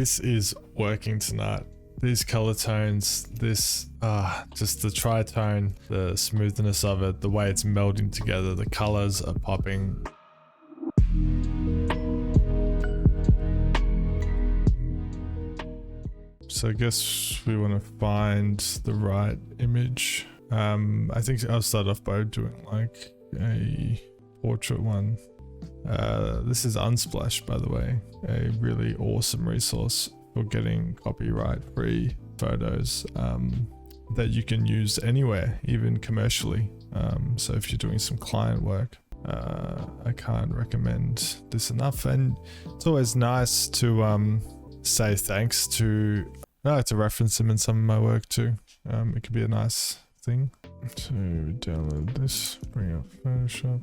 this is working tonight. These color tones, this just the tritone, the smoothness of it, the way it's melding together, the colors are popping. So I guess we want to find the right image. I think I'll start off by doing like a portrait one. This is Unsplash, by the way, a really awesome resource for getting copyright free photos that you can use anywhere, even commercially. So if you're doing some client work, I can't recommend this enough. And it's always nice to say thanks to, I like to reference them in some of my work too. It could be a nice thing. So we download this, bring up Photoshop.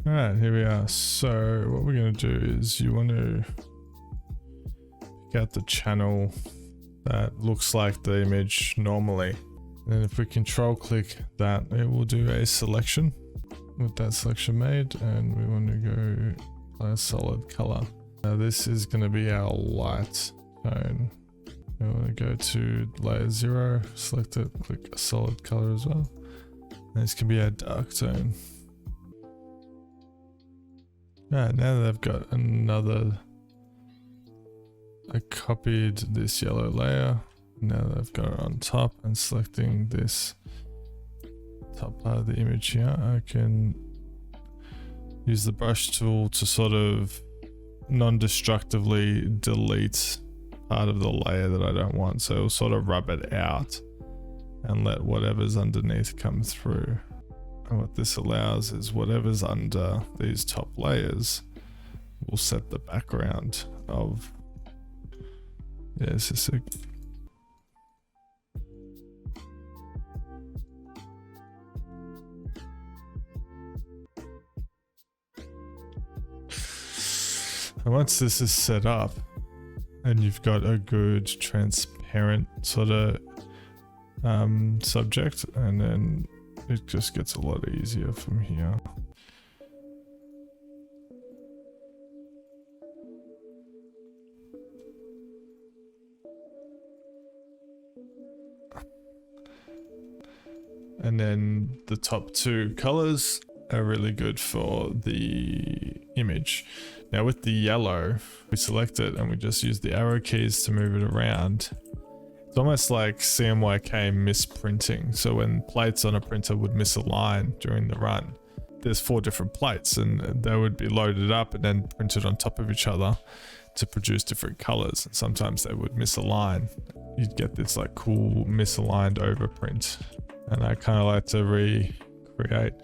All right, here we are. So what we're gonna do is you want to pick out the channel that looks like the image normally. And if we control click that, it will do a selection with that selection made. And we want to go a solid color. Now this is gonna be our light tone. We want to go to layer 0, select it, click a solid color as well. And this can be our dark tone. Alright, now that I've got another, I copied this yellow layer. Now that I've got it on top and selecting this top part of the image here, I can use the brush tool to sort of non-destructively delete part of the layer that I don't want. So it'll sort of rub it out and let whatever's underneath come through. And what this allows is whatever's under these top layers will set the background of, yeah, it's just a, and once this is set up and you've got a good transparent sort of subject, and then it just gets a lot easier from here. And then the top two colors are really good for the image. Now with the yellow, we select it and we just use the arrow keys to move it around. It's almost like CMYK misprinting. So when plates on a printer would misalign during the run, there's 4 different plates and they would be loaded up and then printed on top of each other to produce different colors. And sometimes they would misalign. You'd get this like cool misaligned overprint. And I kind of like to recreate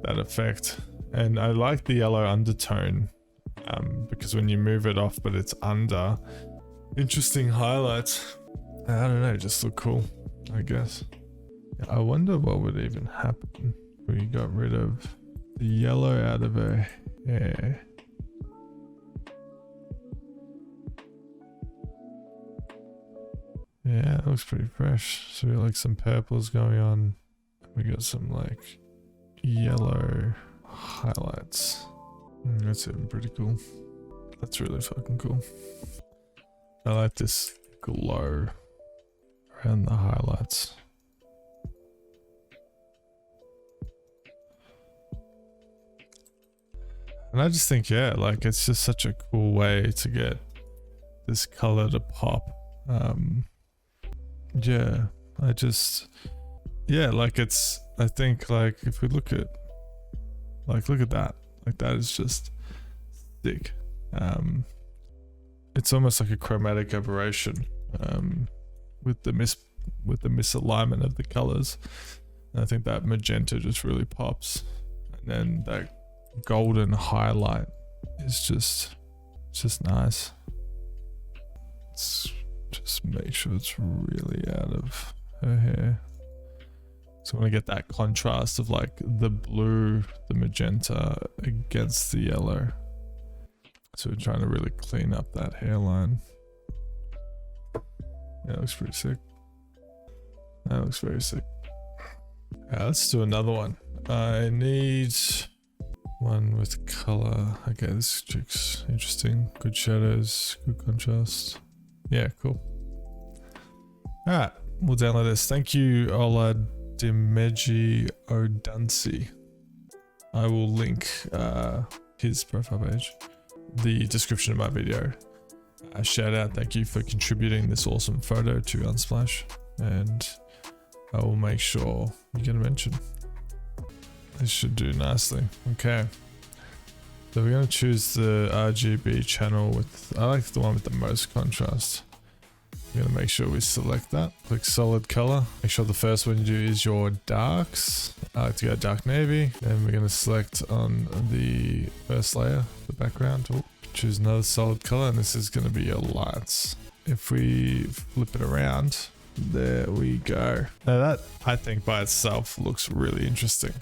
that effect. And I like the yellow undertone because when you move it off but it's under, interesting highlights. I don't know, just look cool, I guess. I wonder what would even happen if we got rid of the yellow out of her hair. Yeah, it looks pretty fresh. So we got like some purples going on. We got some like yellow highlights. That's even pretty cool. That's really fucking cool. I like this glow around the highlights. And I just think, yeah, like it's just such a cool way to get this color to pop. Yeah, like it's, I think like if we look at, like look at that, like that is just thick. It's almost like a chromatic aberration with the misalignment of the colors. And I think that magenta just really pops, and then that golden highlight is just nice. Let's just make sure it's really out of her hair. So I want to get that contrast of like the blue, the magenta against the yellow. So we're trying to really clean up that hairline. Yeah, it looks pretty sick. That looks very sick. Let's do another one. I need one with color. Okay, this looks interesting. Good shadows, good contrast. Yeah, cool. Alright, we'll download this. Thank you, Oladimeji Odunsi. I will link his profile page, the description of my video. Shout out, thank you for contributing this awesome photo to Unsplash, and I will make sure you get a mention. This should do nicely. Okay, so we're going to choose the RGB channel with, I like the one with the most contrast. We're going to make sure we select that. Click solid color. Make sure the first one you do is your darks. I like to go dark navy. Then we're going to select on the first layer, the background. Ooh, choose another solid color, and this is going to be your lights. If we flip it around, there we go. Now that, I think by itself looks really interesting,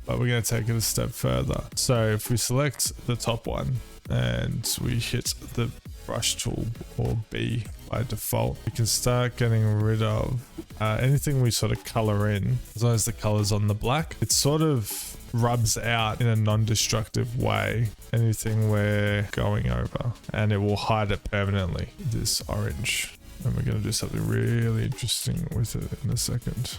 but we're going to take it a step further. So if we select the top one and we hit the brush tool, or B by default, we can start getting rid of anything we sort of color in. As long as the color's on the black, it sort of rubs out in a non-destructive way anything we're going over, and it will hide it permanently, this orange. And we're going to do something really interesting with it in a second.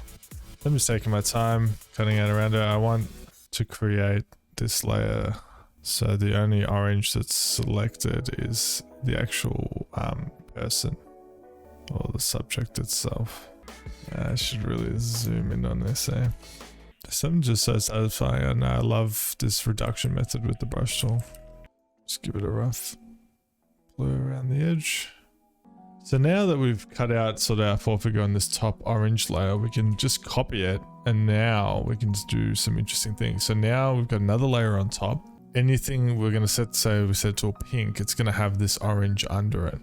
I'm just taking my time cutting out around it. I want to create this layer so the only orange that's selected is the actual person or the subject itself. I should really zoom in on this, eh? Something just so satisfying, and I love this reduction method with the brush tool. Just give it a rough blur around the edge. So now that we've cut out sort of our four figure on this top orange layer, we can just copy it, and now we can do some interesting things. So now we've got another layer on top. Anything we're going to set, say we set to a pink, it's going to have this orange under it.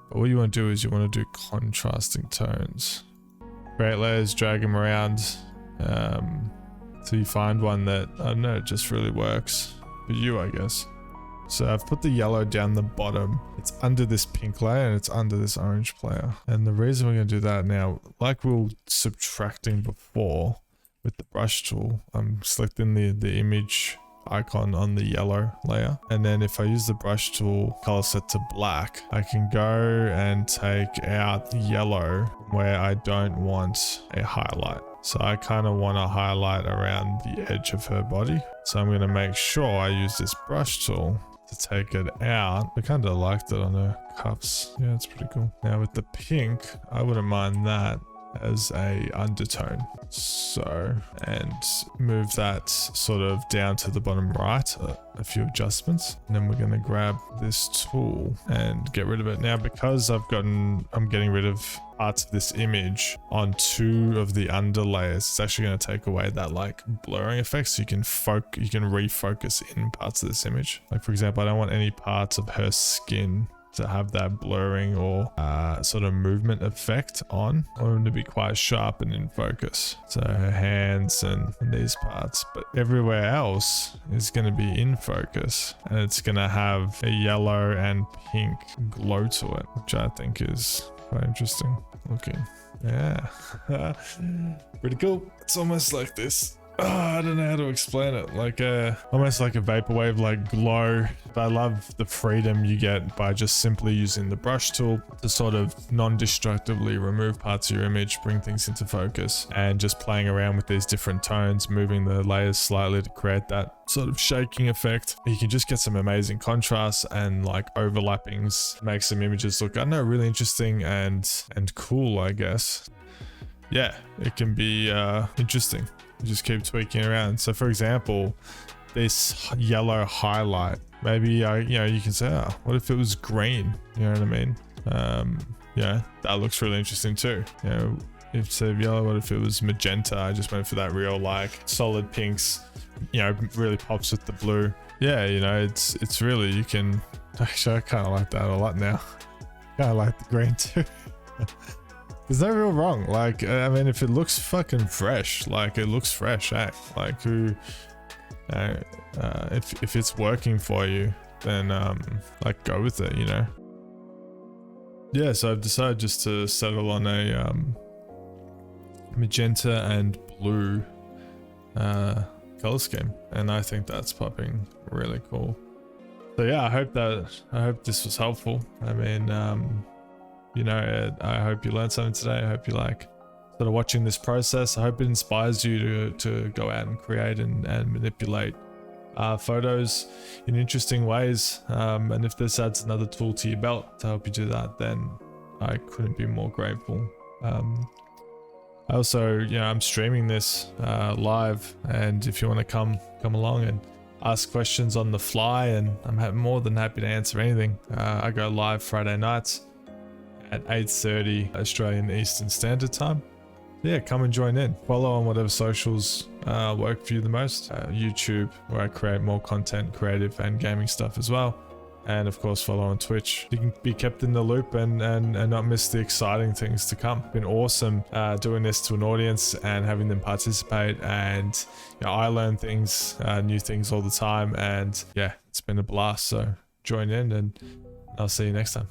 But what you want to do is you want to do contrasting tones. Create layers, drag them around till you find one that, I don't know, just really works for you, I guess. So I've put the yellow down the bottom. It's under this pink layer and it's under this orange layer. And the reason we're going to do that now, like we were subtracting before with the brush tool, I'm selecting the image icon on the yellow layer, and then if I use the brush tool color set to black, I can go and take out the yellow where I don't want a highlight. So I kind of want to highlight around the edge of her body, so I'm going to make sure I use this brush tool to take it out. I kind of liked it on her cuffs. Yeah, it's pretty cool. Now with the pink, I wouldn't mind that as a undertone. So, and move that sort of down to the bottom right, a few adjustments, and then we're going to grab this tool and get rid of it. Now because I'm getting rid of parts of this image on two of the underlayers, it's actually going to take away that like blurring effect, so you can refocus in parts of this image. Like for example, I don't want any parts of her skin to have that blurring or sort of movement effect on. I want them to be quite sharp and in focus. So her hands and these parts, but everywhere else is going to be in focus, and it's going to have a yellow and pink glow to it, which I think is quite interesting looking. Yeah, pretty cool. It's almost like this. I don't know how to explain it, like almost like a vaporwave like glow. But I love the freedom you get by just simply using the brush tool to sort of non-destructively remove parts of your image, bring things into focus, and just playing around with these different tones, moving the layers slightly to create that sort of shaking effect. You can just get some amazing contrasts and like overlappings, make some images look, I don't know, really interesting and cool, I guess. Yeah, it can be interesting. You just keep tweaking around. So for example, this yellow highlight, maybe you know, you can say, oh, what if it was green? You know what I mean? Yeah, that looks really interesting too. You know, instead of yellow, what if it was magenta? I just went for that real like solid pinks, you know, really pops with the blue. Yeah, you know, it's really, you can actually, I kind of like that a lot now. Kind of like the green too. There's no real wrong. Like, I mean, if it looks fucking fresh, like it looks fresh, eh? Like who, if it's working for you, then like go with it, you know? Yeah, so I've decided just to settle on a magenta and blue color scheme, and I think that's popping really cool. So yeah, I hope this was helpful. I mean, you know, I hope you learned something today. I hope you like sort of watching this process. I hope it inspires you to go out and create and manipulate photos in interesting ways. And if this adds another tool to your belt to help you do that, then I couldn't be more grateful. I also, you know, I'm streaming this live, and if you want to come along and ask questions on the fly, and I'm more than happy to answer anything. I go live Friday nights at 8:30 Australian Eastern Standard Time. Yeah, come and join in. Follow on whatever socials work for you the most. YouTube, where I create more content, creative and gaming stuff as well. And of course, follow on Twitch. You can be kept in the loop and not miss the exciting things to come. It's been awesome doing this to an audience and having them participate. And you know, I learn things, new things all the time. And yeah, it's been a blast. So join in, and I'll see you next time.